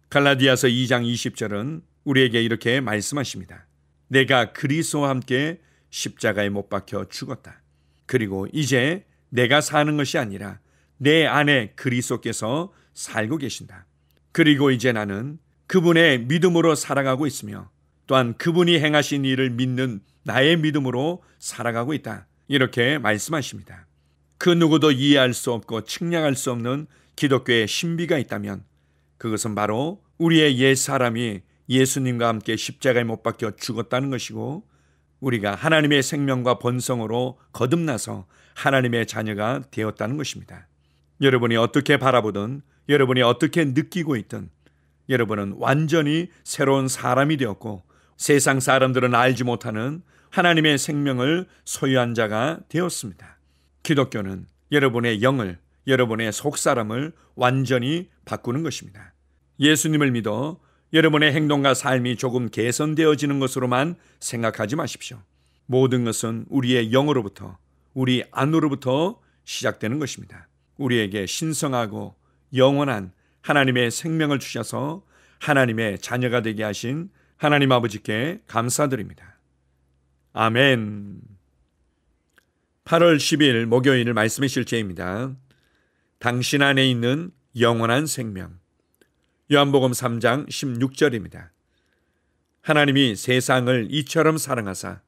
갈라디아서 2장 20절은 우리에게 이렇게 말씀하십니다. 내가 그리스도와 함께 십자가에 못 박혀 죽었다. 그리고 이제 내가 사는 것이 아니라 내 안에 그리스도께서 살고 계신다. 그리고 이제 나는 그분의 믿음으로 살아가고 있으며 또한 그분이 행하신 일을 믿는 나의 믿음으로 살아가고 있다. 이렇게 말씀하십니다. 그 누구도 이해할 수 없고 측량할 수 없는 기독교의 신비가 있다면 그것은 바로 우리의 옛사람이 예수님과 함께 십자가에 못 박혀 죽었다는 것이고 우리가 하나님의 생명과 본성으로 거듭나서 하나님의 자녀가 되었다는 것입니다. 여러분이 어떻게 바라보든 여러분이 어떻게 느끼고 있든 여러분은 완전히 새로운 사람이 되었고 세상 사람들은 알지 못하는 하나님의 생명을 소유한 자가 되었습니다. 기독교는 여러분의 영을, 여러분의 속사람을 완전히 바꾸는 것입니다. 예수님을 믿어 여러분의 행동과 삶이 조금 개선되어지는 것으로만 생각하지 마십시오. 모든 것은 우리의 영으로부터, 우리 안으로부터 시작되는 것입니다. 우리에게 신성하고 영원한 하나님의 생명을 주셔서 하나님의 자녀가 되게 하신 하나님 아버지께 감사드립니다. 아멘. 8월 10일 목요일 말씀의 실제입니다. 당신 안에 있는 영원한 생명. 요한복음 3장 16절입니다. 하나님이 세상을 이처럼 사랑하사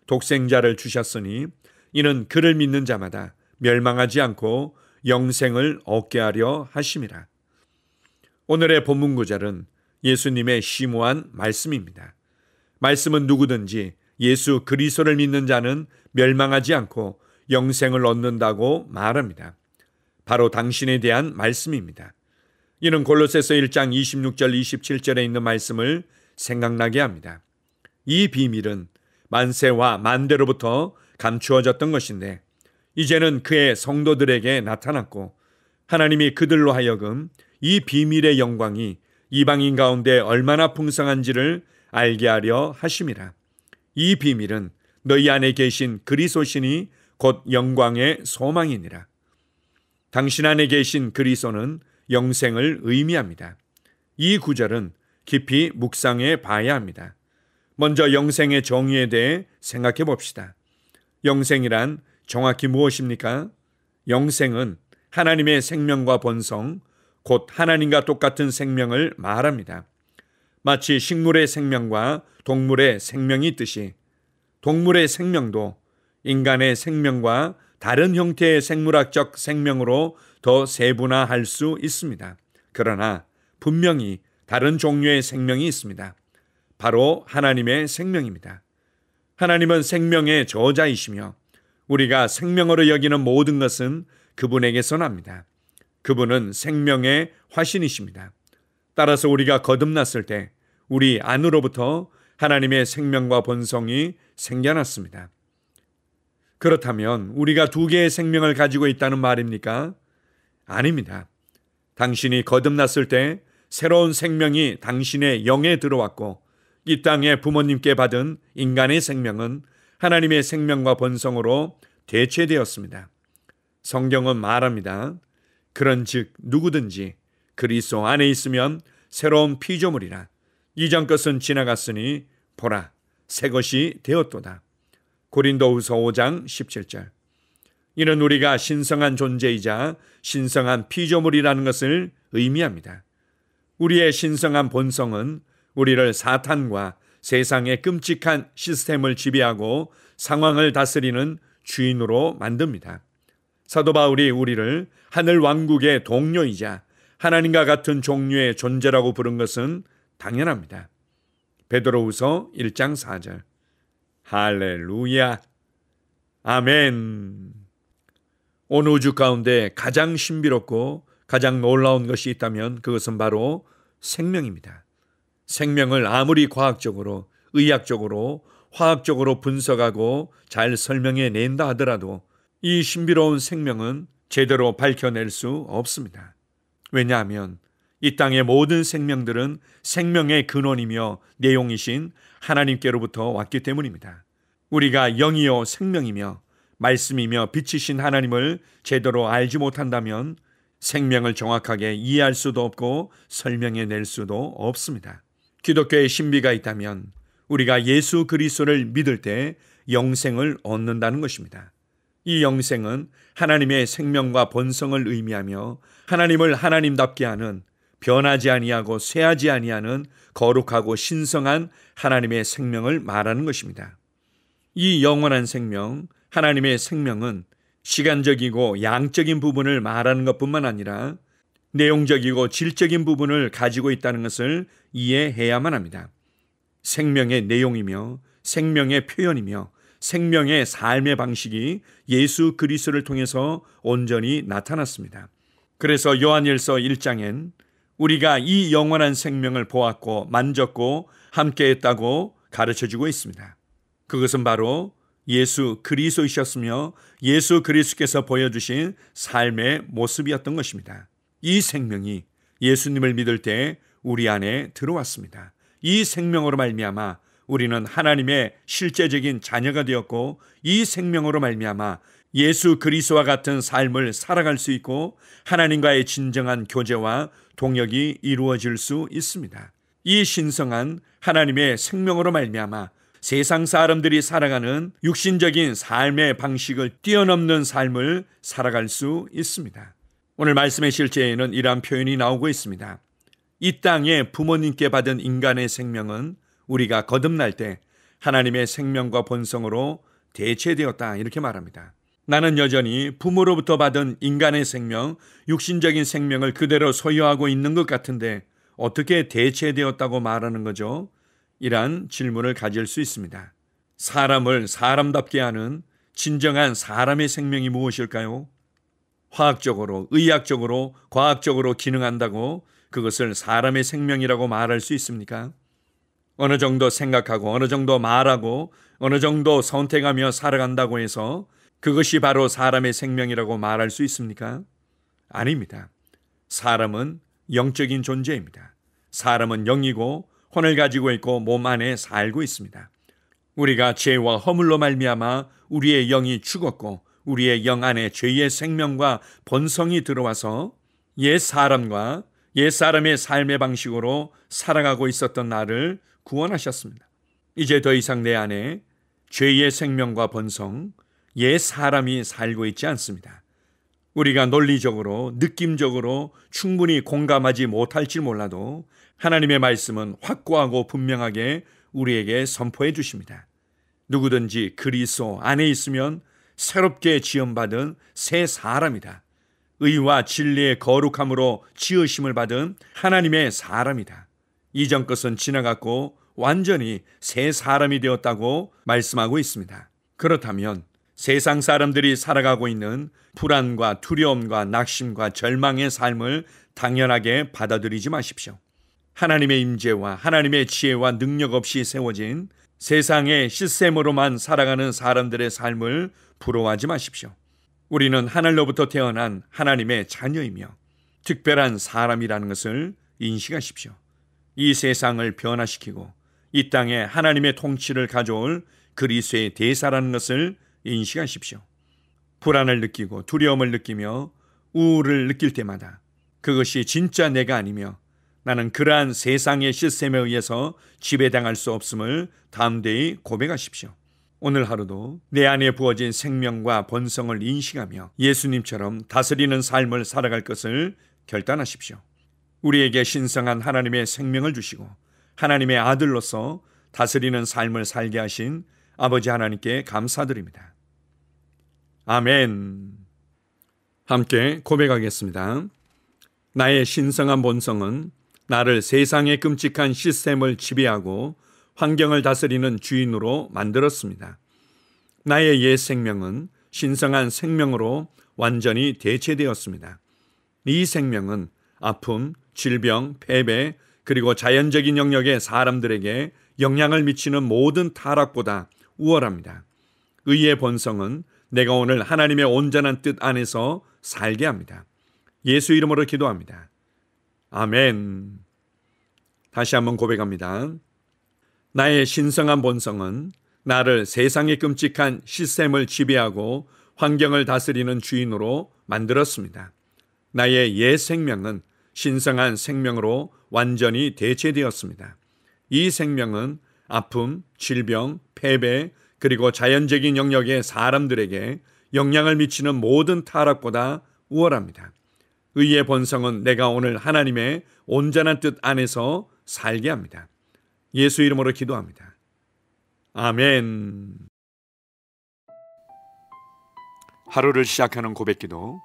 독생자를 주셨으니 이는 그를 믿는 자마다 멸망하지 않고 영생을 얻게 하려 하심이라. 오늘의 본문 구절은 예수님의 심오한 말씀입니다. 말씀은 누구든지 예수 그리스도를 믿는 자는 멸망하지 않고 영생을 얻는다고 말합니다. 바로 당신에 대한 말씀입니다. 이는 골로새서 1장 26절 27절에 있는 말씀을 생각나게 합니다. 이 비밀은 만세와 만대로부터 감추어졌던 것인데 이제는 그의 성도들에게 나타났고 하나님이 그들로 하여금 이 비밀의 영광이 이방인 가운데 얼마나 풍성한지를 알게 하려 하심이라. 이 비밀은 너희 안에 계신 그리스도시니 곧 영광의 소망이니라. 당신 안에 계신 그리스도는 영생을 의미합니다. 이 구절은 깊이 묵상해 봐야 합니다. 먼저 영생의 정의에 대해 생각해 봅시다. 영생이란 정확히 무엇입니까? 영생은 하나님의 생명과 본성, 곧 하나님과 똑같은 생명을 말합니다. 마치 식물의 생명과 동물의 생명이 있듯이 동물의 생명도 인간의 생명과 다른 형태의 생물학적 생명으로 더 세분화할 수 있습니다. 그러나 분명히 다른 종류의 생명이 있습니다. 바로 하나님의 생명입니다. 하나님은 생명의 저자이시며 우리가 생명으로 여기는 모든 것은 그분에게서 납니다. 그분은 생명의 화신이십니다. 따라서 우리가 거듭났을 때 우리 안으로부터 하나님의 생명과 본성이 생겨났습니다. 그렇다면 우리가 두 개의 생명을 가지고 있다는 말입니까? 아닙니다. 당신이 거듭났을 때 새로운 생명이 당신의 영에 들어왔고 이 땅에 부모님께 받은 인간의 생명은 하나님의 생명과 본성으로 대체되었습니다. 성경은 말합니다. 그런즉 누구든지 그리스도 안에 있으면 새로운 피조물이라. 이전 것은 지나갔으니 보라 새 것이 되었도다. 고린도후서 5장 17절. 이는 우리가 신성한 존재이자 신성한 피조물이라는 것을 의미합니다. 우리의 신성한 본성은 우리를 사탄과 세상의 끔찍한 시스템을 지배하고 상황을 다스리는 주인으로 만듭니다. 사도 바울이 우리를 하늘 왕국의 동료이자 하나님과 같은 종류의 존재라고 부른 것은 당연합니다. 베드로후서 1장 4절. 할렐루야. 아멘. 온 우주 가운데 가장 신비롭고 가장 놀라운 것이 있다면 그것은 바로 생명입니다. 생명을 아무리 과학적으로, 의학적으로, 화학적으로 분석하고 잘 설명해 낸다 하더라도 이 신비로운 생명은 제대로 밝혀낼 수 없습니다. 왜냐하면 이 땅의 모든 생명들은 생명의 근원이며 내용이신 하나님께로부터 왔기 때문입니다. 우리가 영이요 생명이며 말씀이며 빛이신 하나님을 제대로 알지 못한다면 생명을 정확하게 이해할 수도 없고 설명해낼 수도 없습니다. 기독교의 신비가 있다면 우리가 예수 그리스도를 믿을 때 영생을 얻는다는 것입니다. 이 영생은 하나님의 생명과 본성을 의미하며 하나님을 하나님답게 하는, 변하지 아니하고 쇠하지 아니하는 거룩하고 신성한 하나님의 생명을 말하는 것입니다. 이 영원한 생명, 하나님의 생명은 시간적이고 양적인 부분을 말하는 것뿐만 아니라 내용적이고 질적인 부분을 가지고 있다는 것을 이해해야만 합니다. 생명의 내용이며 생명의 표현이며 생명의 삶의 방식이 예수 그리스도를 통해서 온전히 나타났습니다. 그래서 요한일서 1장엔 우리가 이 영원한 생명을 보았고 만졌고 함께했다고 가르쳐주고 있습니다. 그것은 바로 예수 그리스도이셨으며 예수 그리스도께서 보여주신 삶의 모습이었던 것입니다. 이 생명이 예수님을 믿을 때 우리 안에 들어왔습니다. 이 생명으로 말미암아 우리는 하나님의 실제적인 자녀가 되었고, 이 생명으로 말미암아 예수 그리스도와 같은 삶을 살아갈 수 있고 하나님과의 진정한 교제와 동역이 이루어질 수 있습니다. 이 신성한 하나님의 생명으로 말미암아 세상 사람들이 살아가는 육신적인 삶의 방식을 뛰어넘는 삶을 살아갈 수 있습니다. 오늘 말씀의 실제에는 이러한 표현이 나오고 있습니다. 이 땅에 부모님께 받은 인간의 생명은 우리가 거듭날 때 하나님의 생명과 본성으로 대체되었다, 이렇게 말합니다. 나는 여전히 부모로부터 받은 인간의 생명, 육신적인 생명을 그대로 소유하고 있는 것 같은데 어떻게 대체되었다고 말하는 거죠? 이란 질문을 가질 수 있습니다. 사람을 사람답게 하는 진정한 사람의 생명이 무엇일까요? 화학적으로, 의학적으로, 과학적으로 기능한다고 그것을 사람의 생명이라고 말할 수 있습니까? 어느 정도 생각하고 어느 정도 말하고 어느 정도 선택하며 살아간다고 해서 그것이 바로 사람의 생명이라고 말할 수 있습니까? 아닙니다. 사람은 영적인 존재입니다. 사람은 영이고 혼을 가지고 있고 몸 안에 살고 있습니다. 우리가 죄와 허물로 말미암아 우리의 영이 죽었고 우리의 영 안에 죄의 생명과 본성이 들어와서 옛 사람과 옛 사람의 삶의 방식으로 살아가고 있었던 나를 구원하셨습니다. 이제 더 이상 내 안에 죄의 생명과 본성, 옛 사람이 살고 있지 않습니다. 우리가 논리적으로, 느낌적으로 충분히 공감하지 못할지 몰라도 하나님의 말씀은 확고하고 분명하게 우리에게 선포해 주십니다. 누구든지 그리스도 안에 있으면 새롭게 지음받은 새 사람이다. 의와 진리의 거룩함으로 지으심을 받은 하나님의 사람이다. 이전 것은 지나갔고 완전히 새 사람이 되었다고 말씀하고 있습니다. 그렇다면 세상 사람들이 살아가고 있는 불안과 두려움과 낙심과 절망의 삶을 당연하게 받아들이지 마십시오. 하나님의 임재와 하나님의 지혜와 능력 없이 세워진 세상의 시스템으로만 살아가는 사람들의 삶을 부러워하지 마십시오. 우리는 하늘로부터 태어난 하나님의 자녀이며 특별한 사람이라는 것을 인식하십시오. 이 세상을 변화시키고 이 땅에 하나님의 통치를 가져올 그리스도의 대사라는 것을 인식하십시오. 불안을 느끼고 두려움을 느끼며 우울을 느낄 때마다 그것이 진짜 내가 아니며 나는 그러한 세상의 시스템에 의해서 지배당할 수 없음을 담대히 고백하십시오. 오늘 하루도 내 안에 부어진 생명과 본성을 인식하며 예수님처럼 다스리는 삶을 살아갈 것을 결단하십시오. 우리에게 신성한 하나님의 생명을 주시고 하나님의 아들로서 다스리는 삶을 살게 하신 아버지 하나님께 감사드립니다. 아멘. 함께 고백하겠습니다. 나의 신성한 본성은 나를 세상의 끔찍한 시스템을 지배하고 환경을 다스리는 주인으로 만들었습니다. 나의 옛 생명은 신성한 생명으로 완전히 대체되었습니다. 이 생명은 아픔, 질병, 패배, 그리고 자연적인 영역의 사람들에게 영향을 미치는 모든 타락보다 우월합니다. 의의 본성은 내가 오늘 하나님의 온전한 뜻 안에서 살게 합니다. 예수 이름으로 기도합니다. 아멘. 다시 한번 고백합니다. 나의 신성한 본성은 나를 세상의 끔찍한 시스템을 지배하고 환경을 다스리는 주인으로 만들었습니다. 나의 옛 생명은 신성한 생명으로 완전히 대체되었습니다. 이 생명은 아픔, 질병, 패배, 그리고 자연적인 영역의 사람들에게 영향을 미치는 모든 타락보다 우월합니다. 의의 본성은 내가 오늘 하나님의 온전한 뜻 안에서 살게 합니다. 예수 이름으로 기도합니다. 아멘. 하루를 시작하는 고백기도.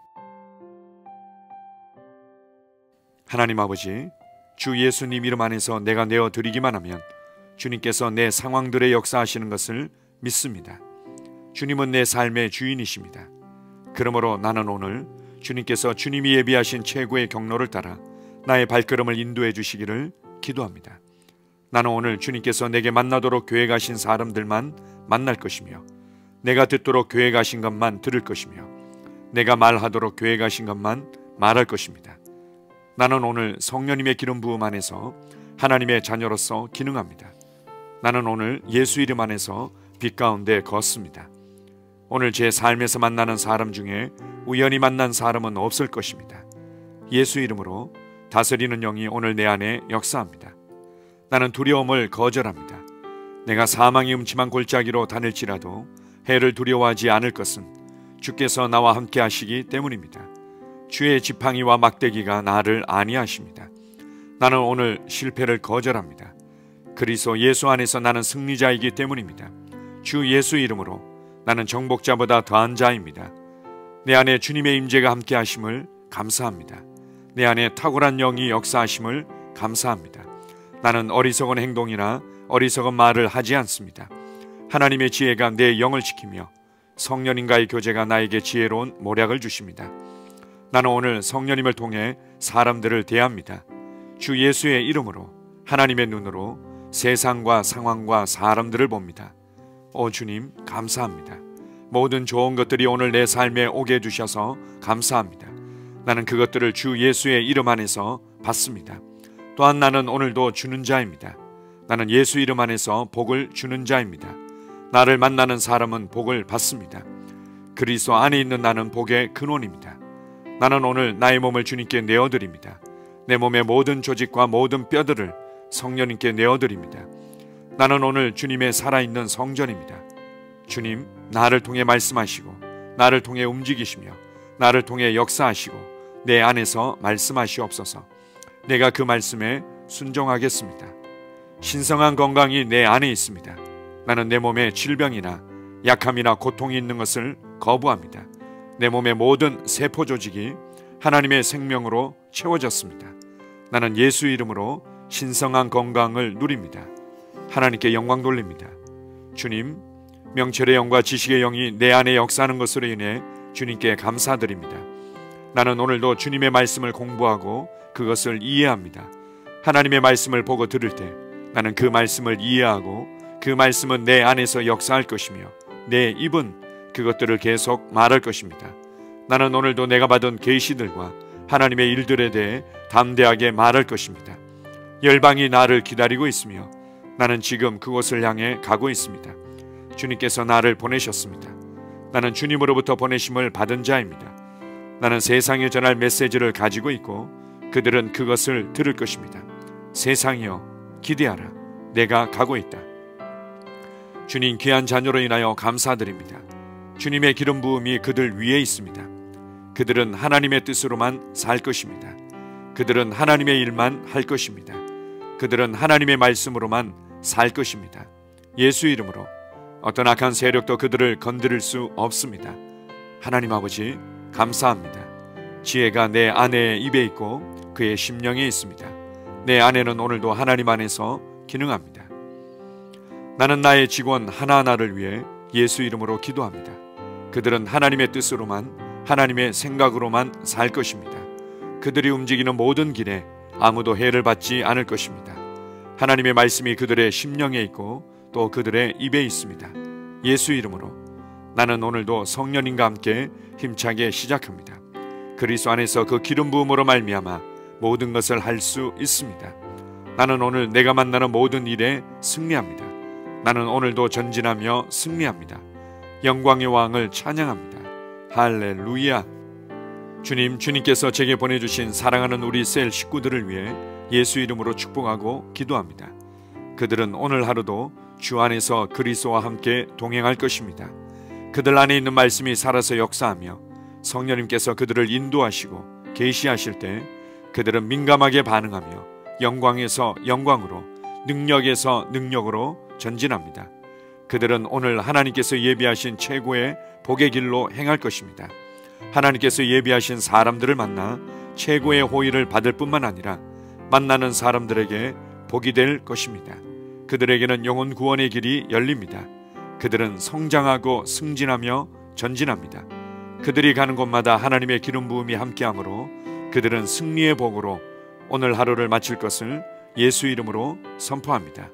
하나님 아버지, 주 예수님 이름 안에서 내가 내어드리기만 하면 주님께서 내 상황들의 역사하시는 것을 믿습니다. 주님은 내 삶의 주인이십니다. 그러므로 나는 오늘 주님께서 주님이 예비하신 최고의 경로를 따라 나의 발걸음을 인도해 주시기를 기도합니다. 나는 오늘 주님께서 내게 만나도록 계획하신 사람들만 만날 것이며, 내가 듣도록 계획하신 것만 들을 것이며, 내가 말하도록 계획하신 것만 말할 것입니다. 나는 오늘 성령님의 기름 부음 안에서 하나님의 자녀로서 기능합니다. 나는 오늘 예수 이름 안에서 빛 가운데 걷습니다. 오늘 제 삶에서 만나는 사람 중에 우연히 만난 사람은 없을 것입니다. 예수 이름으로 다스리는 영이 오늘 내 안에 역사합니다. 나는 두려움을 거절합니다. 내가 사망의 음침한 골짜기로 다닐지라도 해를 두려워하지 않을 것은 주께서 나와 함께 하시기 때문입니다. 주의 지팡이와 막대기가 나를 안위하십니다. 나는 오늘 실패를 거절합니다. 그리스도 예수 안에서 나는 승리자이기 때문입니다. 주 예수 이름으로 나는 정복자보다 더한 자입니다. 내 안에 주님의 임재가 함께 하심을 감사합니다. 내 안에 탁월한 영이 역사하심을 감사합니다. 나는 어리석은 행동이나 어리석은 말을 하지 않습니다. 하나님의 지혜가 내 영을 지키며 성령님과의 교제가 나에게 지혜로운 모략을 주십니다. 나는 오늘 성령님을 통해 사람들을 대합니다. 주 예수의 이름으로 하나님의 눈으로 세상과 상황과 사람들을 봅니다. 오 주님, 감사합니다. 모든 좋은 것들이 오늘 내 삶에 오게 해주셔서 감사합니다. 나는 그것들을 주 예수의 이름 안에서 받습니다. 또한 나는 오늘도 주는 자입니다. 나는 예수 이름 안에서 복을 주는 자입니다. 나를 만나는 사람은 복을 받습니다. 그리스도 안에 있는 나는 복의 근원입니다. 나는 오늘 나의 몸을 주님께 내어드립니다. 내 몸의 모든 조직과 모든 뼈들을 성령님께 내어드립니다. 나는 오늘 주님의 살아있는 성전입니다. 주님, 나를 통해 말씀하시고 나를 통해 움직이시며 나를 통해 역사하시고 내 안에서 말씀하시옵소서. 내가 그 말씀에 순종하겠습니다. 신성한 건강이 내 안에 있습니다. 나는 내 몸에 질병이나 약함이나 고통이 있는 것을 거부합니다. 내 몸의 모든 세포 조직이 하나님의 생명으로 채워졌습니다. 나는 예수 이름으로 신성한 건강을 누립니다. 하나님께 영광 돌립니다. 주님, 명철의 영과 지식의 영이 내 안에 역사하는 것으로 인해 주님께 감사드립니다. 나는 오늘도 주님의 말씀을 공부하고 그것을 이해합니다. 하나님의 말씀을 보고 들을 때 나는 그 말씀을 이해하고 그 말씀은 내 안에서 역사할 것이며 내 입은 그것들을 계속 말할 것입니다. 나는 오늘도 내가 받은 계시들과 하나님의 일들에 대해 담대하게 말할 것입니다. 열방이 나를 기다리고 있으며 나는 지금 그곳을 향해 가고 있습니다. 주님께서 나를 보내셨습니다. 나는 주님으로부터 보내심을 받은 자입니다. 나는 세상에 전할 메시지를 가지고 있고 그들은 그것을 들을 것입니다. 세상이여 기대하라. 내가 가고 있다. 주님 귀한 자녀로 인하여 감사드립니다. 주님의 기름 부음이 그들 위에 있습니다. 그들은 하나님의 뜻으로만 살 것입니다. 그들은 하나님의 일만 할 것입니다. 그들은 하나님의 말씀으로만 살 것입니다. 예수 이름으로 어떤 악한 세력도 그들을 건드릴 수 없습니다. 하나님 아버지 감사합니다. 지혜가 내 아내의 입에 있고 그의 심령에 있습니다. 내 아내는 오늘도 하나님 안에서 기능합니다. 나는 나의 직원 하나하나를 위해 예수 이름으로 기도합니다. 그들은 하나님의 뜻으로만 하나님의 생각으로만 살 것입니다. 그들이 움직이는 모든 길에 아무도 해를 받지 않을 것입니다. 하나님의 말씀이 그들의 심령에 있고 또 그들의 입에 있습니다. 예수 이름으로 나는 오늘도 성령님과 함께 힘차게 시작합니다. 그리스도 안에서 그 기름 부음으로 말미암아 모든 것을 할 수 있습니다. 나는 오늘 내가 만나는 모든 일에 승리합니다. 나는 오늘도 전진하며 승리합니다. 영광의 왕을 찬양합니다. 할렐루야. 주님께서 제게 보내주신 사랑하는 우리 셀 식구들을 위해 예수 이름으로 축복하고 기도합니다. 그들은 오늘 하루도 주 안에서 그리스도와 함께 동행할 것입니다. 그들 안에 있는 말씀이 살아서 역사하며 성령님께서 그들을 인도하시고 계시하실 때 그들은 민감하게 반응하며 영광에서 영광으로, 능력에서 능력으로 전진합니다. 그들은 오늘 하나님께서 예비하신 최고의 복의 길로 행할 것입니다. 하나님께서 예비하신 사람들을 만나 최고의 호의를 받을 뿐만 아니라 만나는 사람들에게 복이 될 것입니다. 그들에게는 영혼 구원의 길이 열립니다. 그들은 성장하고 승진하며 전진합니다. 그들이 가는 곳마다 하나님의 기름 부음이 함께하므로 그들은 승리의 복으로 오늘 하루를 마칠 것을 예수 이름으로 선포합니다.